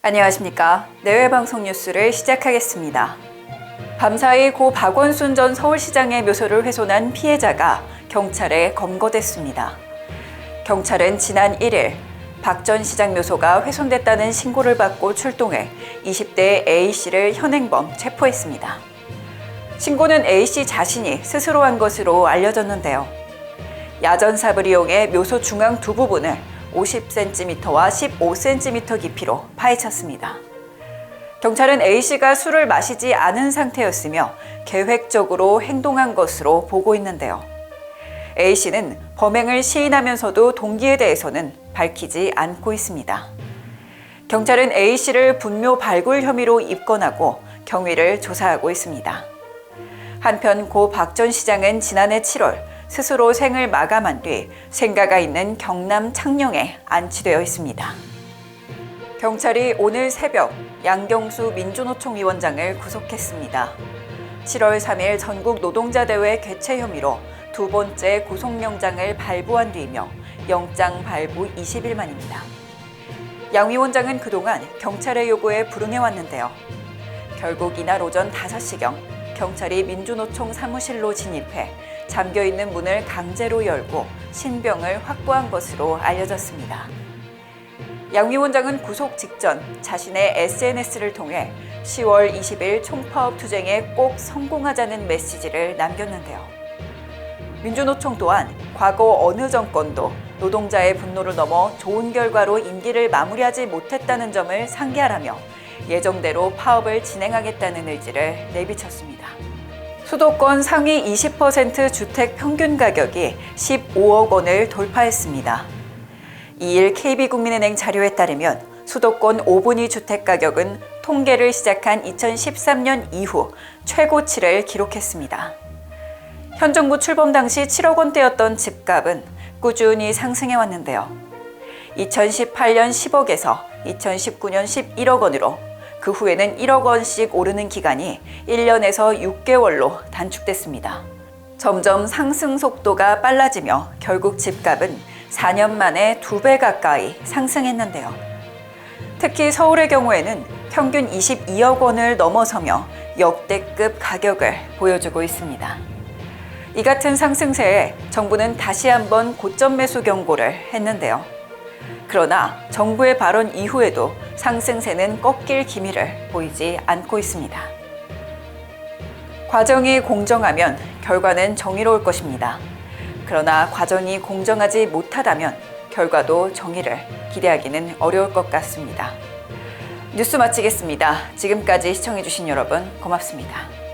안녕하십니까. 내외방송 뉴스를 시작하겠습니다. 밤사이 고 박원순 전 서울시장의 묘소를 훼손한 피해자가 경찰에 검거됐습니다. 경찰은 지난 1일 박 전 시장 묘소가 훼손됐다는 신고를 받고 출동해 20대 A씨를 현행범 체포했습니다. 신고는 A씨 자신이 스스로 한 것으로 알려졌는데요. 야전삽을 이용해 묘소 중앙 두 부분을 50cm와 15cm 깊이로 파헤쳤습니다. 경찰은 A씨가 술을 마시지 않은 상태였으며 계획적으로 행동한 것으로 보고 있는데요. A씨는 범행을 시인하면서도 동기에 대해서는 밝히지 않고 있습니다. 경찰은 A씨를 분묘 발굴 혐의로 입건하고 경위를 조사하고 있습니다. 한편 고 박 전 시장은 지난해 7월 스스로 생을 마감한 뒤 생가가 있는 경남 창녕에 안치되어 있습니다. 경찰이 오늘 새벽 양경수 민주노총 위원장을 구속했습니다. 7월 3일 전국 노동자대회 개최 혐의로 두 번째 구속영장을 발부한 뒤이며 영장 발부 20일 만입니다. 양 위원장은 그동안 경찰의 요구에 불응해왔는데요. 결국 이날 오전 5시경 경찰이 민주노총 사무실로 진입해 잠겨있는 문을 강제로 열고 신병을 확보한 것으로 알려졌습니다. 양 위원장은 구속 직전 자신의 SNS를 통해 10월 20일 총파업 투쟁에 꼭 성공하자는 메시지를 남겼는데요. 민주노총 또한 과거 어느 정권도 노동자의 분노를 넘어 좋은 결과로 임기를 마무리하지 못했다는 점을 상기하라며 예정대로 파업을 진행하겠다는 의지를 내비쳤습니다. 수도권 상위 20% 주택 평균 가격이 15억 원을 돌파했습니다. 2일 KB국민은행 자료에 따르면 수도권 5분위 주택 가격은 통계를 시작한 2013년 이후 최고치를 기록했습니다. 현 정부 출범 당시 7억 원대였던 집값은 꾸준히 상승해 왔는데요. 2018년 10억에서 2019년 11억 원으로 그 후에는 1억 원씩 오르는 기간이 1년에서 6개월로 단축됐습니다. 점점 상승 속도가 빨라지며 결국 집값은 4년 만에 2배 가까이 상승했는데요. 특히 서울의 경우에는 평균 22억 원을 넘어서며 역대급 가격을 보여주고 있습니다. 이 같은 상승세에 정부는 다시 한번 고점 매수 경고를 했는데요. 그러나 정부의 발언 이후에도 상승세는 꺾일 기미를 보이지 않고 있습니다. 과정이 공정하면 결과는 정의로울 것입니다. 그러나 과정이 공정하지 못하다면 결과도 정의를 기대하기는 어려울 것 같습니다. 뉴스 마치겠습니다. 지금까지 시청해주신 여러분 고맙습니다.